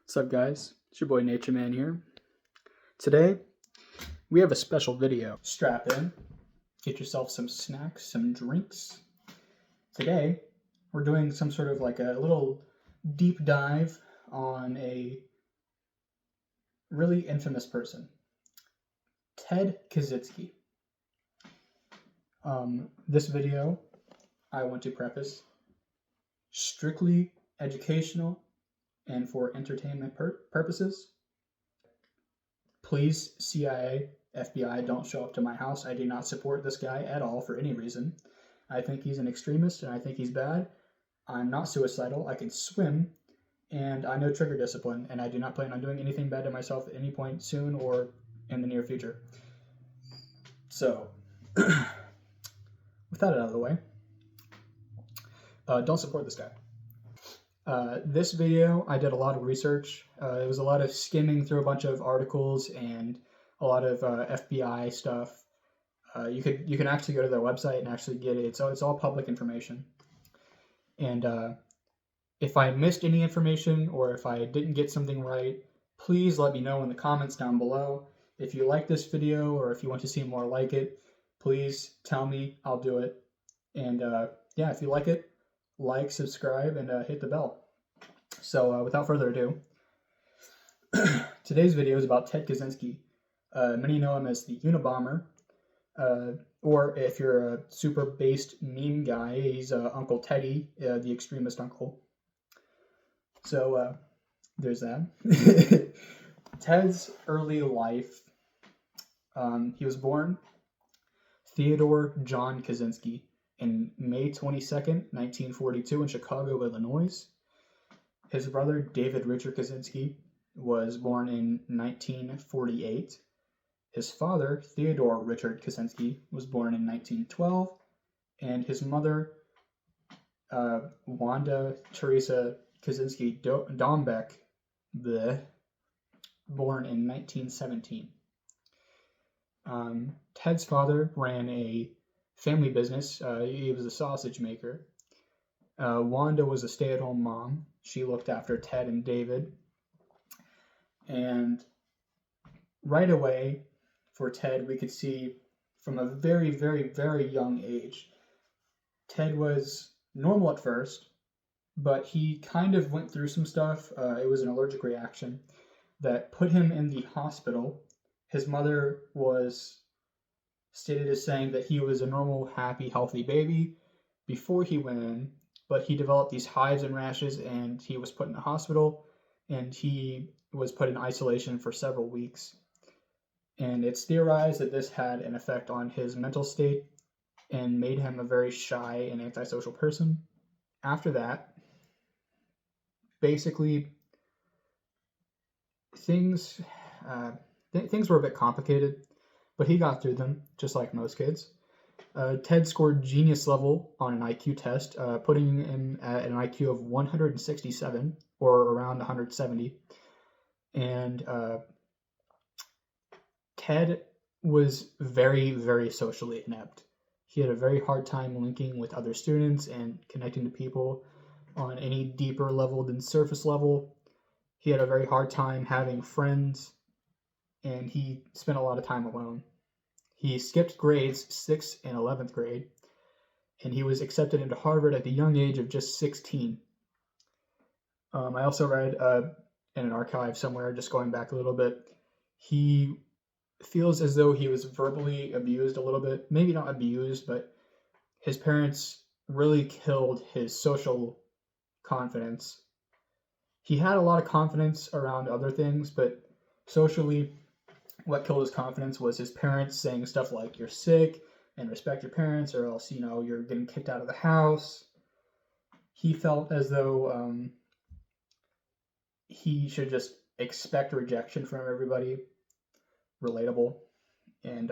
What's up, guys? It's your boy Nature Man here. Today, we have a special video. Strap in, get yourself some snacks, some drinks. Today, we're doing some sort of like a little deep dive on a really infamous person, Ted Kaczynski. This video, I want to preface, strictly educational and for entertainment purposes. Please, CIA, FBI, don't show up to my house. I do not support this guy at all for any reason. I think he's an extremist and I think he's bad. I'm not suicidal. I can swim and I know trigger discipline, and I do not plan on doing anything bad to myself at any point soon or in the near future. So, with that out of the way, don't support this guy. This video, I did a lot of research. It was a lot of skimming through a bunch of articles and a lot of FBI stuff. You can actually go to their website and actually get it. So it's all public information. And if I missed any information or if I didn't get something right, please let me know in the comments down below. If you like this video or if you want to see more like it, please tell me. I'll do it. And yeah, if you like it, like, subscribe, and hit the bell. So without further ado, today's video is about Ted Kaczynski. Many know him as the Unabomber, or if you're a super based meme guy, he's Uncle Teddy, the extremist uncle. So there's that. Ted's early life, he was born Theodore John Kaczynski in May 22nd, 1942 in Chicago, Illinois. His brother, David Richard Kaczynski, was born in 1948. His father, Theodore Richard Kaczynski, was born in 1912. And his mother, Wanda Teresa Kaczynski Dombeck, born in 1917. Ted's father ran a family business. He was a sausage maker. Wanda was a stay-at-home mom. She looked after Ted and David. And right away, for Ted, we could see from a very, very, very young age, Ted was normal at first, but he kind of went through some stuff. It was an allergic reaction that put him in the hospital. His mother was stated as saying that he was a normal, happy, healthy baby before he went in, but he developed these hives and rashes and he was put in the hospital and he was put in isolation for several weeks. And it's theorized that this had an effect on his mental state and made him a very shy and antisocial person. After that, basically, things were a bit complicated, but he got through them, just like most kids. Ted scored genius level on an IQ test, putting him at an IQ of 167, or around 170. And Ted was very, very socially inept. He had a very hard time linking with other students and connecting to people on any deeper level than surface level. He had a very hard time having friends, and he spent a lot of time alone. He skipped grades 6th and 11th grade, and he was accepted into Harvard at the young age of just 16. I also read in an archive somewhere, just going back a little bit, he feels as though he was verbally abused a little bit. Maybe not abused, but his parents really killed his social confidence. He had a lot of confidence around other things, but socially, what killed his confidence was his parents saying stuff like, "You're sick, and respect your parents, or else, you're getting kicked out of the house." He felt as though he should just expect rejection from everybody. Relatable. And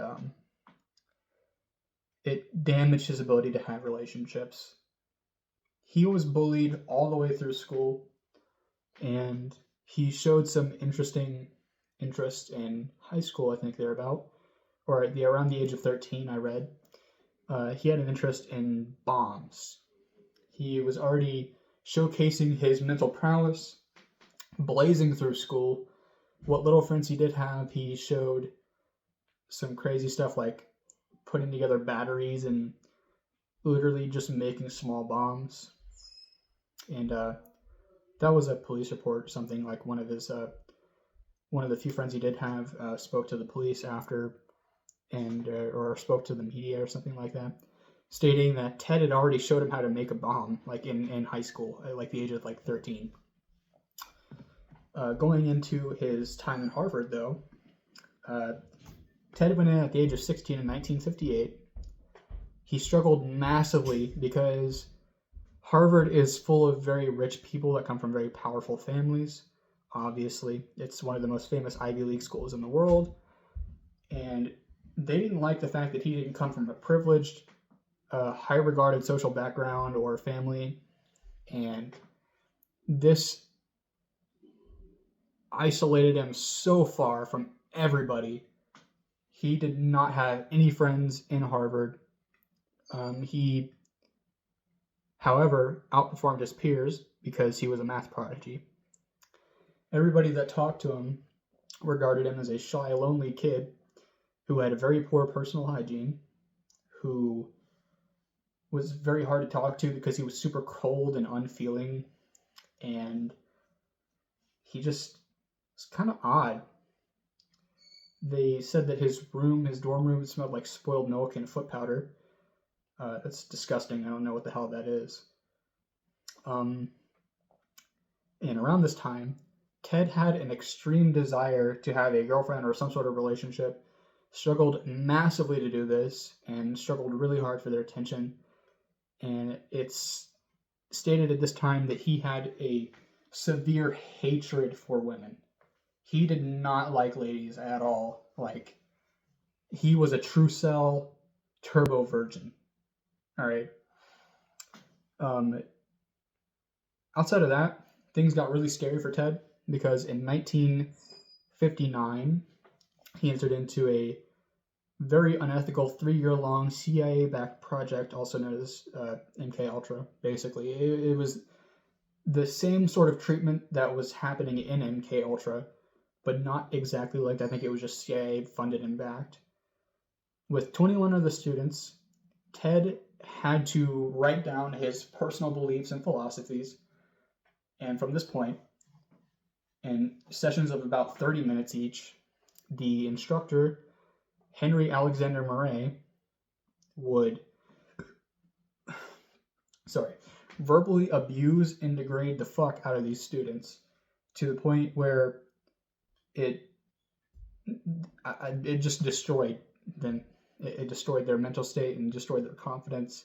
it damaged his ability to have relationships. He was bullied all the way through school, and he showed some interesting interest in high school, I think thereabout, or around the age of 13, I read. He had an interest in bombs. He was already showcasing his mental prowess, blazing through school. What little friends he did have, he showed some crazy stuff like putting together batteries and literally just making small bombs. And that was a police report. Something like one of the few friends he did have spoke to the police after, and or spoke to the media or something like that, stating that Ted had already showed him how to make a bomb, like in high school, at like the age of like 13. Going into his time in Harvard, though, Ted went in at the age of 16 in 1958. He struggled massively because Harvard is full of very rich people that come from very powerful families. Obviously, it's one of the most famous Ivy League schools in the world. And they didn't like the fact that he didn't come from a privileged, high-regarded social background or family. And this isolated him so far from everybody. He did not have any friends in Harvard. He, however, outperformed his peers because he was a math prodigy. Everybody that talked to him regarded him as a shy, lonely kid who had a very poor personal hygiene, who was very hard to talk to because he was super cold and unfeeling, and he just was kind of odd. They said that his dorm room, smelled like spoiled milk and foot powder. That's disgusting. I don't know what the hell that is. And around this time, Ted had an extreme desire to have a girlfriend or some sort of relationship, struggled massively to do this, and struggled really hard for their attention. And it's stated at this time that he had a severe hatred for women. He did not like ladies at all. Like, he was a true cell turbo virgin. All right. Outside of that, things got really scary for Ted because in 1959, he entered into a very unethical 3-year-long CIA-backed project, also known as MK Ultra. Basically, it was the same sort of treatment that was happening in MK Ultra, but not exactly like that. I think it was just CIA funded and backed. With 21 of the students, Ted had to write down his personal beliefs and philosophies. And from this point, in sessions of about 30 minutes each, the instructor, Henry Alexander Murray, would verbally abuse and degrade the fuck out of these students to the point where it just destroyed them. It destroyed their mental state and destroyed their confidence.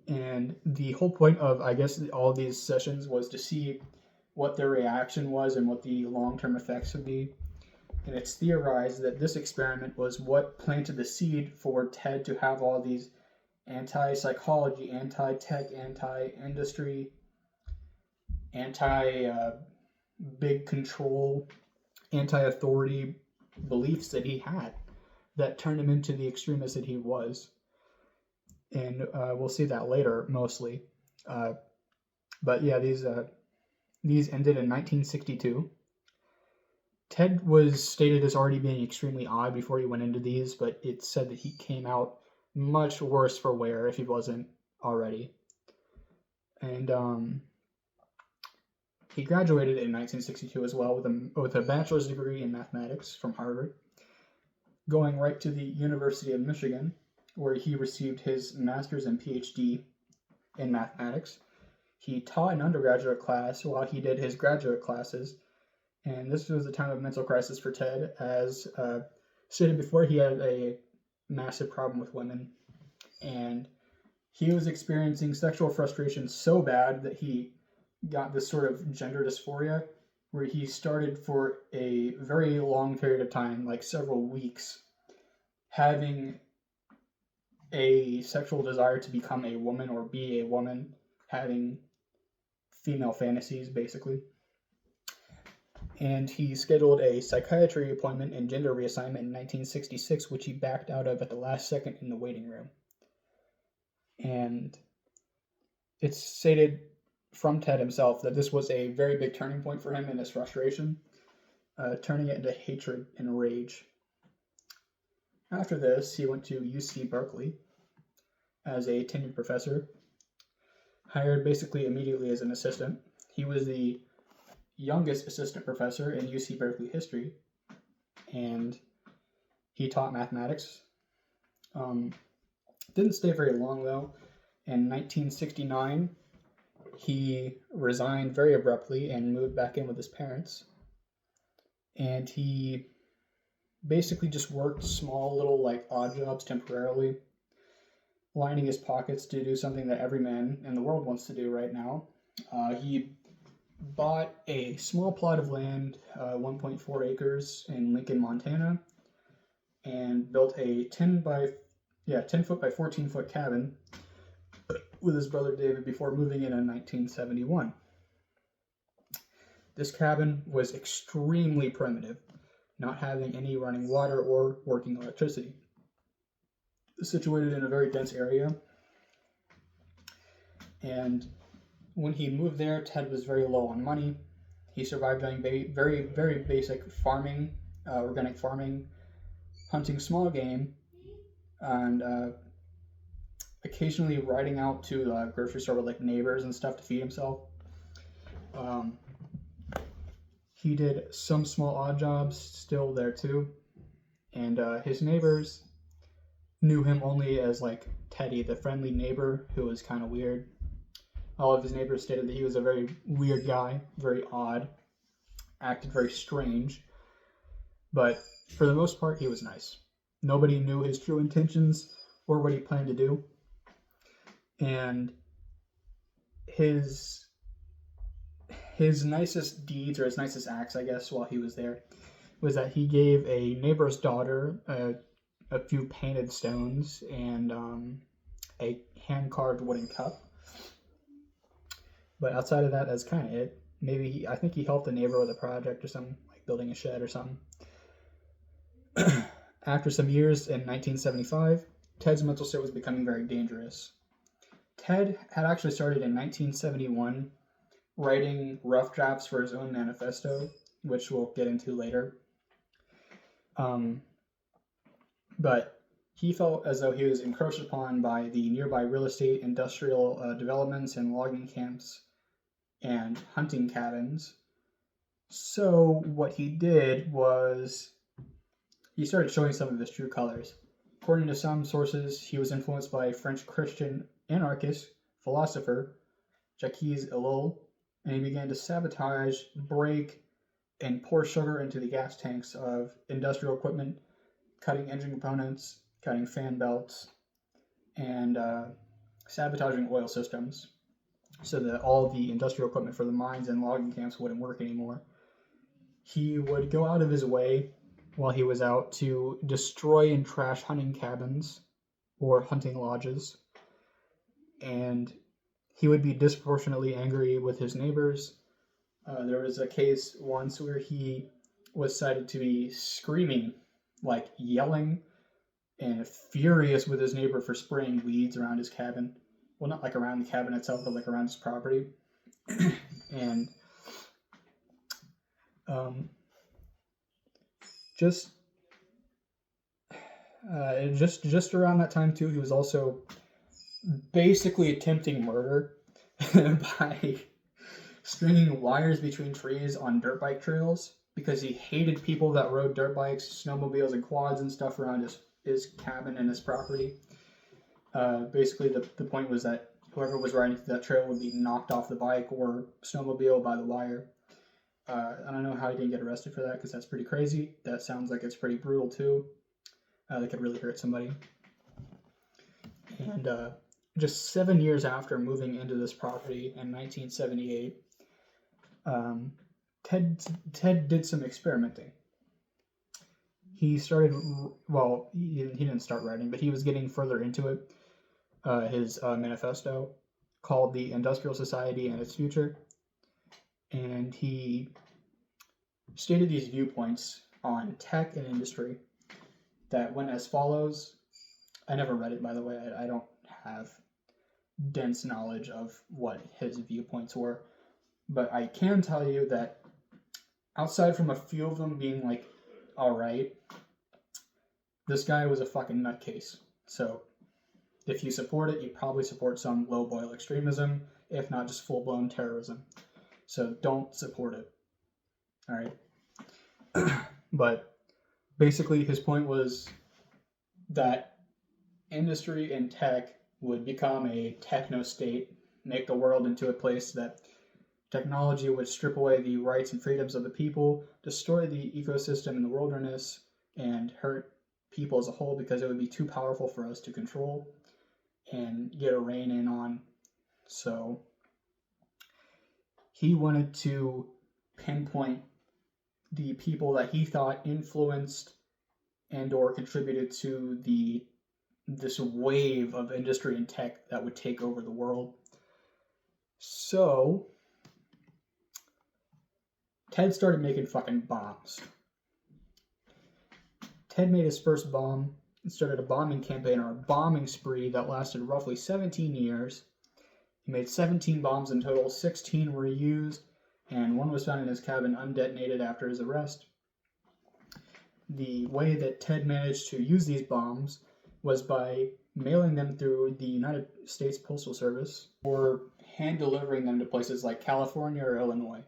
And the whole point of, I guess, all of these sessions was to see what their reaction was and what the long-term effects would be. And it's theorized that this experiment was what planted the seed for Ted to have all these anti-psychology, anti-tech, anti-industry, anti-big control, anti-authority beliefs that he had that turned him into the extremist that he was. And we'll see that later, mostly. But yeah, these ended in 1962. Ted was stated as already being extremely odd before he went into these, but it's said that he came out much worse for wear if he wasn't already. And he graduated in 1962 as well with a bachelor's degree in mathematics from Harvard, going right to the University of Michigan, where he received his master's and PhD in mathematics. He taught an undergraduate class while he did his graduate classes, and this was a time of mental crisis for Ted. As stated before, he had a massive problem with women, and he was experiencing sexual frustration so bad that he got this sort of gender dysphoria, where he started for a very long period of time, like several weeks, having a sexual desire to become a woman or be a woman, having female fantasies, basically. And he scheduled a psychiatry appointment and gender reassignment in 1966, which he backed out of at the last second in the waiting room. And it's stated from Ted himself that this was a very big turning point for him in his frustration, turning it into hatred and rage. After this, he went to UC Berkeley as a tenured professor, hired basically immediately as an assistant. He was the youngest assistant professor in UC Berkeley history, and he taught mathematics. Didn't stay very long, though. In 1969, he resigned very abruptly and moved back in with his parents. And he basically just worked small little odd jobs temporarily, lining his pockets to do something that every man in the world wants to do right now. He bought a small plot of land, 1.4 acres in Lincoln, Montana, and built a 10 foot by 14 foot cabin with his brother David before moving in 1971. This cabin was extremely primitive, not having any running water or working electricity. Situated in a very dense area, and when he moved there, Ted was very low on money. He survived doing very, very basic farming, organic farming, hunting small game, and occasionally riding out to the grocery store with neighbors and stuff to feed himself. He did some small odd jobs still there too, and his neighbors knew him only as Teddy, the friendly neighbor who was kind of weird. All of his neighbors stated that he was a very weird guy, very odd, acted very strange, but for the most part, he was nice. Nobody knew his true intentions or what he planned to do. And his nicest deeds, or his nicest acts, I guess, while he was there, was that he gave a neighbor's daughter a few painted stones and a hand-carved wooden cup. But outside of that, that's kind of it. Maybe I think he helped a neighbor with a project or something, like building a shed or something. After some years, in 1975, Ted's mental state was becoming very dangerous. Ted had actually started in 1971 writing rough drafts for his own manifesto, which we'll get into later. But he felt as though he was encroached upon by the nearby real estate, industrial developments, and logging camps and hunting cabins. So what he did was he started showing some of his true colors. According to some sources, he was influenced by French Christian anarchist philosopher Jacques Ellul, and he began to sabotage, break, and pour sugar into the gas tanks of industrial equipment, cutting engine components, cutting fan belts, and sabotaging oil systems so that all the industrial equipment for the mines and logging camps wouldn't work anymore. He would go out of his way while he was out to destroy and trash hunting cabins or hunting lodges, and he would be disproportionately angry with his neighbors. There was a case once where he was cited to be screaming, yelling, and furious with his neighbor for spraying weeds around his cabin. Well, not around the cabin itself, but around his property. And just around that time too, he was also basically attempting murder by stringing wires between trees on dirt bike trails because he hated people that rode dirt bikes, snowmobiles, and quads and stuff around his cabin and his property. Basically, the point was that whoever was riding through that trail would be knocked off the bike or snowmobile by the wire. I don't know how he didn't get arrested for that because that's pretty crazy. That sounds like it's pretty brutal too. That could really hurt somebody. And just 7 years after moving into this property in 1978, Ted did some experimenting. He started, he didn't start writing, but he was getting further into it. His manifesto called The Industrial Society and Its Future. And he stated these viewpoints on tech and industry that went as follows. I never read it, by the way. I don't have dense knowledge of what his viewpoints were. But I can tell you that outside from a few of them being like, all right, this guy was a fucking nutcase. So if you support it, you probably support some low boil extremism, if not just full blown terrorism. So don't support it. All right. But basically, his point was that industry and tech would become a techno state, make the world into a place that technology would strip away the rights and freedoms of the people, destroy the ecosystem in the wilderness, and hurt people as a whole because it would be too powerful for us to control and get a rein in on. So he wanted to pinpoint the people that he thought influenced and or contributed to this wave of industry and tech that would take over the world. So Ted started making fucking bombs. Ted made his first bomb and started a bombing campaign or a bombing spree that lasted roughly 17 years. He made 17 bombs in total, 16 were used, and one was found in his cabin undetonated after his arrest. The way that Ted managed to use these bombs was by mailing them through the United States Postal Service or hand delivering them to places like California or Illinois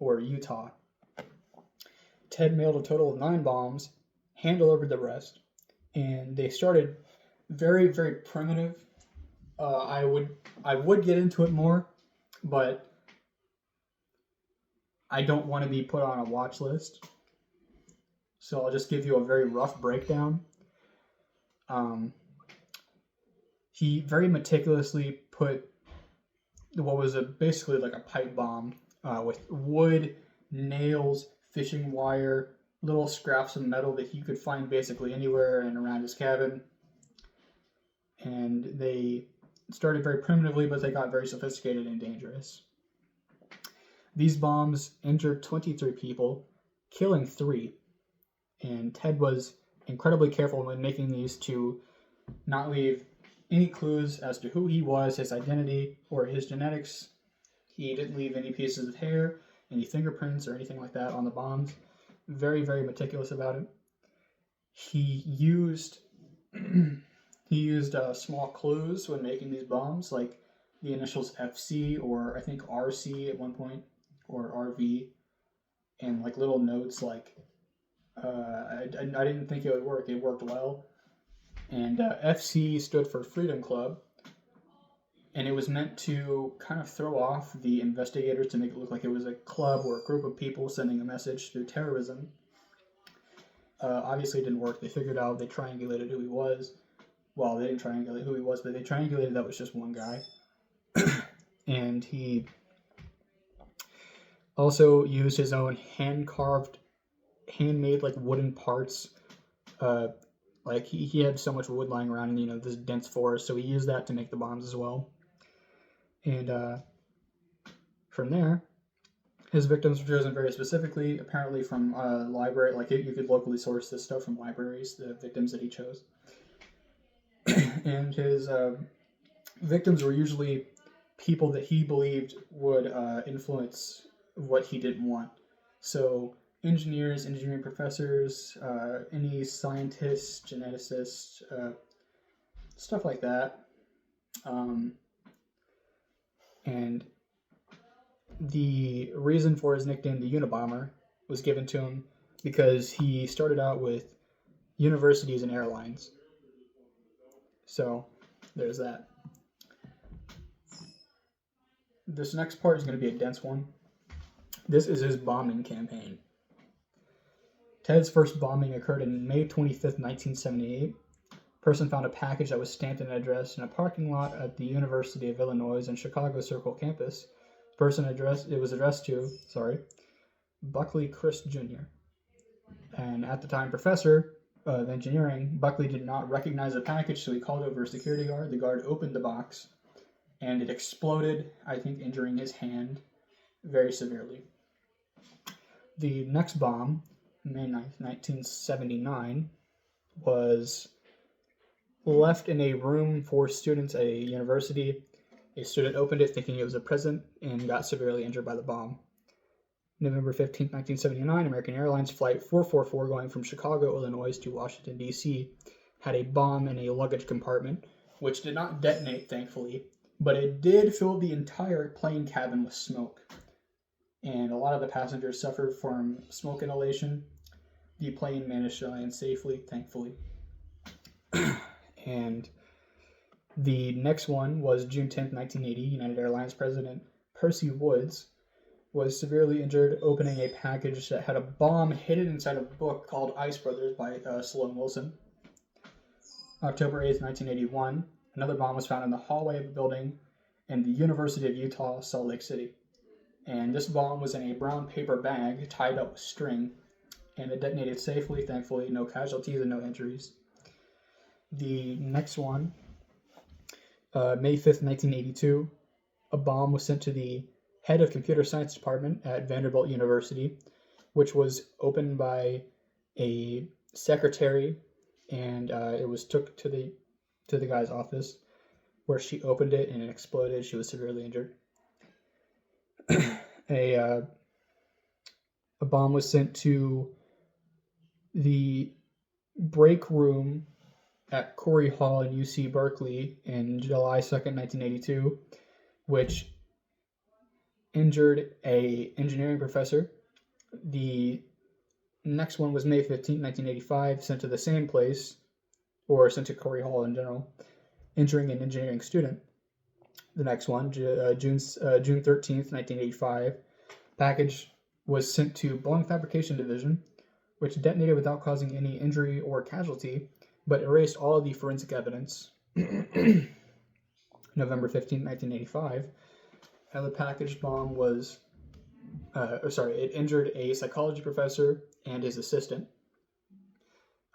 or Utah. Ted mailed a total of 9 bombs, hand delivered the rest, and they started very, very primitive. I would get into it more, but I don't want to be put on a watch list. So I'll just give you a very rough breakdown. He very meticulously put what was basically like a pipe bomb with wood, nails, fishing wire, little scraps of metal that he could find basically anywhere and around his cabin. And they started very primitively, but they got very sophisticated and dangerous. These bombs injured 23 people, killing 3. And Ted was incredibly careful when making these to not leave any clues as to who he was, his identity, or his genetics. He didn't leave any pieces of hair, any fingerprints, or anything like that on the bombs. Very, very meticulous about it. He used small clues when making these bombs, like the initials FC or I think RC at one point, or RV, and like little notes like I didn't think it would work. It worked well. And FC stood for Freedom Club, and it was meant to kind of throw off the investigators to make it look like it was a club or a group of people sending a message through terrorism. Obviously, it didn't work. They figured out, they triangulated who he was. Well, they didn't triangulate who he was, but they triangulated that was just one guy. And he also used his own handmade like wooden parts. Like he had so much wood lying around in this dense forest, so he used that to make the bombs as well. And from there, his victims were chosen very specifically, apparently from a library. Like you could locally source this stuff from libraries, the victims that he chose. And his victims were usually people that he believed would influence what he didn't want. So engineers, engineering professors, any scientists, geneticists, stuff like that. And the reason for his nickname, the Unabomber, was given to him because he started out with universities and airlines. So there's that. This next part is going to be a dense one. This is his bombing campaign. Ted's first bombing occurred on May 25th, 1978. A person found a package that was stamped and addressed in a parking lot at the University of Illinois and Chicago Circle campus. The person it was addressed to, Buckley Chris Jr. And at the time, professor of engineering, Buckley did not recognize the package, so he called over a security guard. The guard opened the box, and it exploded, I think injuring his hand very severely. The next bomb, May 9th, 1979, was left in a room for students at a university. A student opened it thinking it was a present and got severely injured by the bomb. November 15, 1979, American Airlines Flight 444 going from Chicago, Illinois to Washington, D.C. had a bomb in a luggage compartment, which did not detonate, thankfully, but it did fill the entire plane cabin with smoke. And a lot of the passengers suffered from smoke inhalation. The plane managed to land safely, thankfully. And the next one was June 10, 1980. United Airlines President Percy Woods was severely injured opening a package that had a bomb hidden inside a book called Ice Brothers by Sloan Wilson. October 8, 1981, another bomb was found in the hallway of a building in the University of Utah, Salt Lake City. And this bomb was in a brown paper bag tied up with string, and it detonated safely, thankfully, no casualties and no injuries. The next one, May 5th, 1982, a bomb was sent to the head of computer science department at Vanderbilt University, which was opened by a secretary, and it was took to the guy's office, where she opened it and it exploded. She was severely injured. A bomb was sent to the break room at Corey Hall in UC Berkeley in July 2nd, 1982, which injured a engineering professor. The next one was May 15, 1985, sent to the same place, or sent to Corey Hall in general, injuring an engineering student. The next one, June 13th, 1985, package was sent to Boeing Fabrication Division, which detonated without causing any injury or casualty, but erased all of the forensic evidence. November 15, 1985, another package bomb was, it injured a psychology professor and his assistant.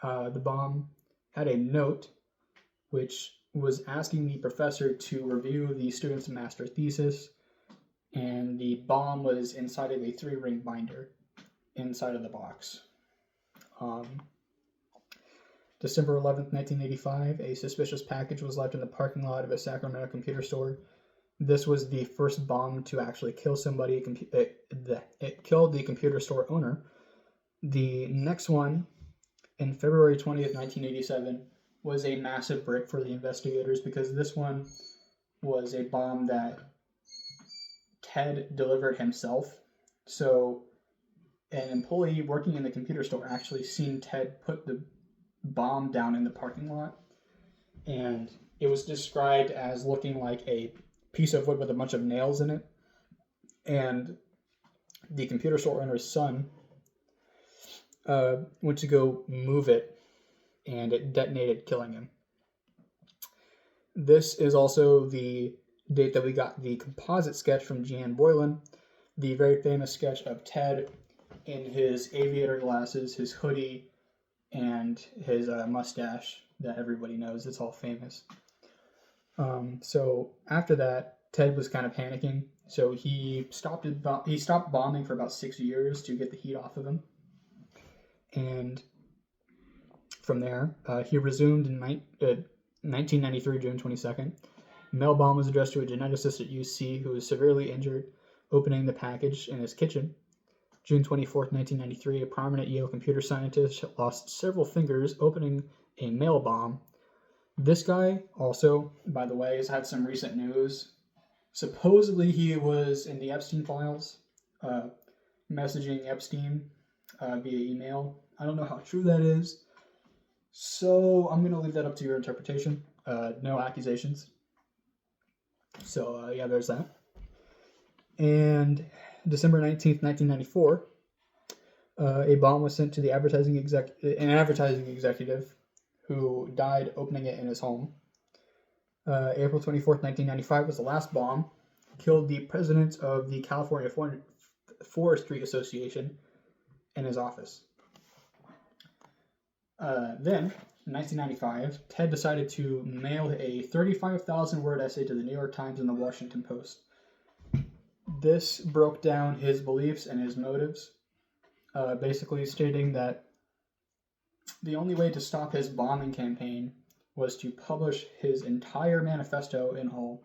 The bomb had a note which was asking the professor to review the student's master thesis, and the bomb was inside of a 3-ring binder inside of the box. December 11th, 1985, a suspicious package was left in the parking lot of a Sacramento computer store. This was the first bomb to actually kill somebody. It killed the computer store owner. The next one, in February 20th, 1987, was a massive break for the investigators because this one was a bomb that Ted delivered himself. So an employee working in the computer store actually seen Ted put the bomb down in the parking lot, and it was described as looking like a piece of wood with a bunch of nails in it, and the computer store owner's son went to go move it, and it detonated, killing him. This is also the date that we got the composite sketch from Jeanne Boylan, the very famous sketch of Ted in his aviator glasses, his hoodie, and his mustache that everybody knows. It's all famous. So after that, Ted was kind of panicking, so he stopped bombing for about 6 years to get the heat off of him. And from there, he resumed in 1993, June 22nd. Mail bomb was addressed to a geneticist at UC who was severely injured opening the package in his kitchen. June 24th, 1993, a prominent Yale computer scientist lost several fingers opening a mail bomb. This guy also, by the way, has had some recent news. Supposedly he was in the Epstein files, messaging Epstein via email. I don't know how true that is, so I'm going to leave that up to your interpretation. No accusations. So, yeah, there's that. And December 19th, 1994, a bomb was sent to an advertising executive who died opening it in his home. April 24th, 1995 was the last bomb. Killed the president of the California Forestry Association in his office. Then, in 1995, Ted decided to mail a 35,000-word essay to the New York Times and the Washington Post. This broke down his beliefs and his motives, basically stating that the only way to stop his bombing campaign was to publish his entire manifesto in whole.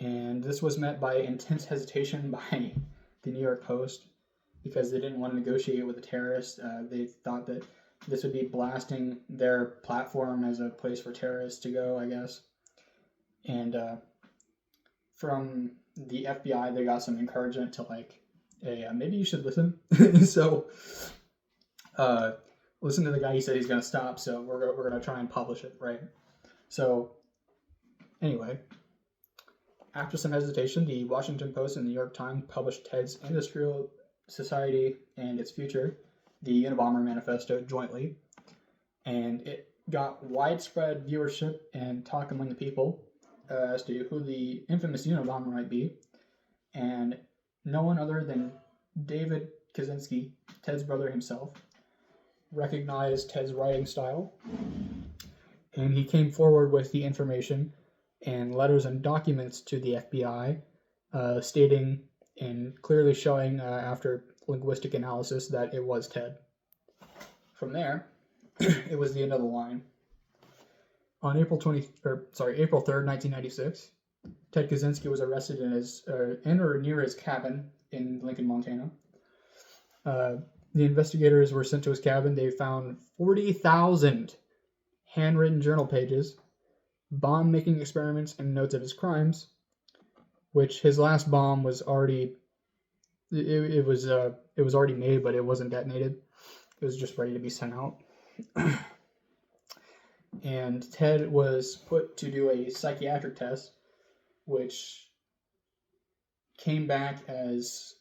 And this was met by intense hesitation by the New York Post because they didn't want to negotiate with the terrorists. They thought that this would be blasting their platform as a place for terrorists to go, I guess. And from the FBI, they got some encouragement to like, hey, maybe you should listen. So listen to the guy. He said he's going to stop, so we're going to try and publish it, right? So anyway, after some hesitation, the Washington Post and the New York Times published Ted's Industrial Society and Its Future, the Unabomber Manifesto, jointly, and it got widespread viewership and talk among the people as to who the infamous Unabomber might be, and no one other than David Kaczynski, Ted's brother himself, recognized Ted's writing style, and he came forward with the information and letters and documents to the FBI, stating and clearly showing after linguistic analysis that it was Ted. From there, it was the end of the line. On April 3rd, 1996, Ted Kaczynski was arrested in or near his cabin in Lincoln, Montana. The investigators were sent to his cabin. They found 40,000 handwritten journal pages, bomb-making experiments, and notes of his crimes, which his last bomb was already it was already made, but it wasn't detonated. It was just ready to be sent out. And Ted was put to do a psychiatric test, which came back as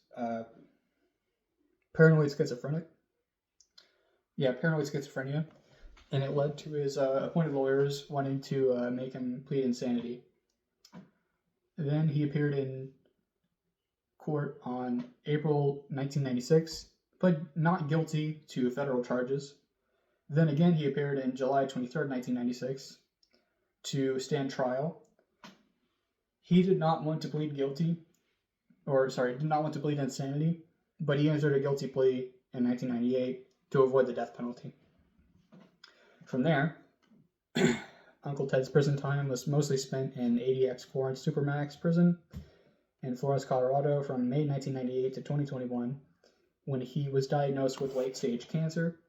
paranoid schizophrenia. Yeah, paranoid schizophrenia. And it led to his appointed lawyers wanting to make him plead insanity. Then he appeared in court on April 1996, pled not guilty to federal charges. Then again, he appeared in July 23rd, 1996, to stand trial. He did not want to plead guilty, did not want to plead insanity, but he entered a guilty plea in 1998 to avoid the death penalty. From there, Uncle Ted's prison time was mostly spent in ADX Florence Supermax prison in Florence, Colorado from May 1998 to 2021, when he was diagnosed with late-stage cancer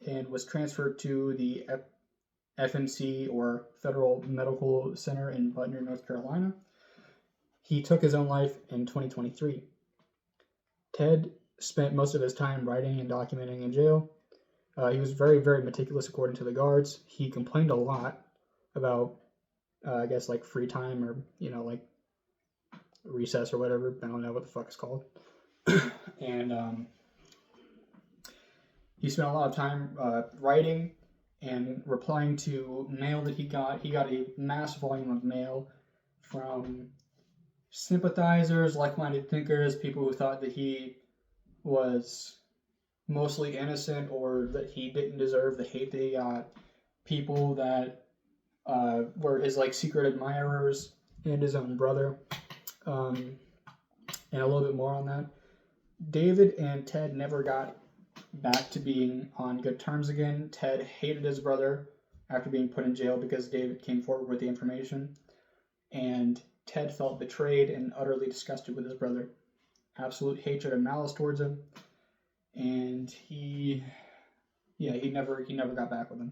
and was transferred to the FMC, or Federal Medical Center in Butner, North Carolina. He took his own life in 2023. Ted spent most of his time writing and documenting in jail. He was very, very meticulous according to the guards. He complained a lot about, I guess, like free time or, like recess or whatever. I don't know what the fuck it's called. And he spent a lot of time writing and replying to mail that he got. He got a mass volume of mail from sympathizers, like-minded thinkers, people who thought that he was mostly innocent or that he didn't deserve the hate that he got, people that were his secret admirers, and his own brother, and a little bit more on that. David and Ted never got back to being on good terms again. Ted hated his brother after being put in jail because David came forward with the information, and Ted felt betrayed and utterly disgusted with his brother. Absolute hatred and malice towards him, and he never got back with him.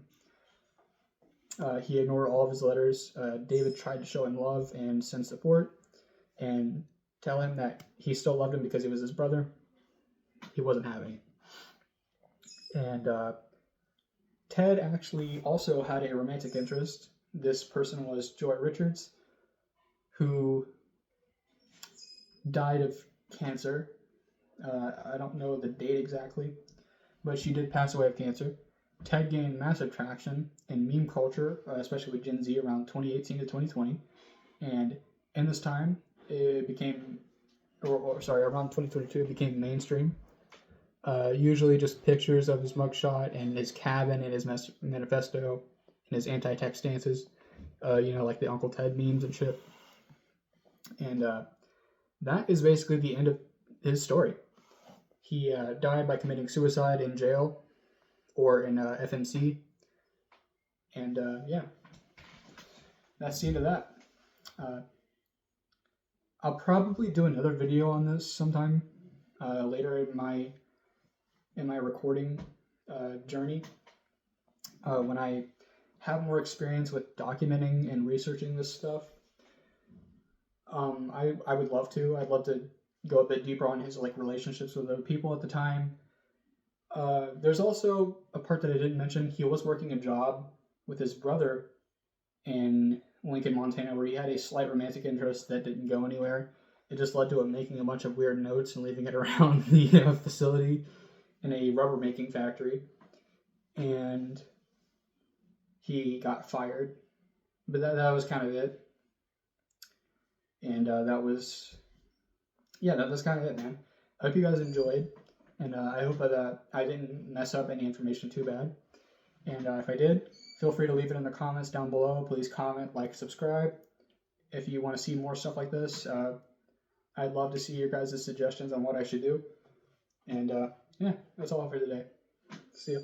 He ignored all of his letters. David tried to show him love and send support and tell him that he still loved him because he was his brother. He wasn't having it. And Ted actually also had a romantic interest. This person was Joy Richards, who died of cancer. I don't know the date exactly, but she did pass away of cancer. Ted gained massive traction in meme culture, especially with Gen Z around 2018 to 2020. And in this time, it became, around 2022, it became mainstream. Usually just pictures of his mugshot and his cabin and his manifesto and his anti-tech stances, like the Uncle Ted memes and shit. And that is basically the end of his story. He died by committing suicide in jail or in FMC. And that's the end of that. I'll probably do another video on this sometime later in my recording journey when I have more experience with documenting and researching this stuff. I would love to. I'd love to go a bit deeper on his like relationships with other people at the time. There's also a part that I didn't mention. He was working a job with his brother in Lincoln, Montana, where he had a slight romantic interest that didn't go anywhere. It just led to him making a bunch of weird notes and leaving it around the facility in a rubber making factory. And he got fired. But that was kind of it. And that's kind of it, man. I hope you guys enjoyed. And I hope that I didn't mess up any information too bad. And if I did, feel free to leave it in the comments down below. Please comment, like, subscribe. If you want to see more stuff like this, I'd love to see your guys' suggestions on what I should do. And yeah, that's all for today. See ya.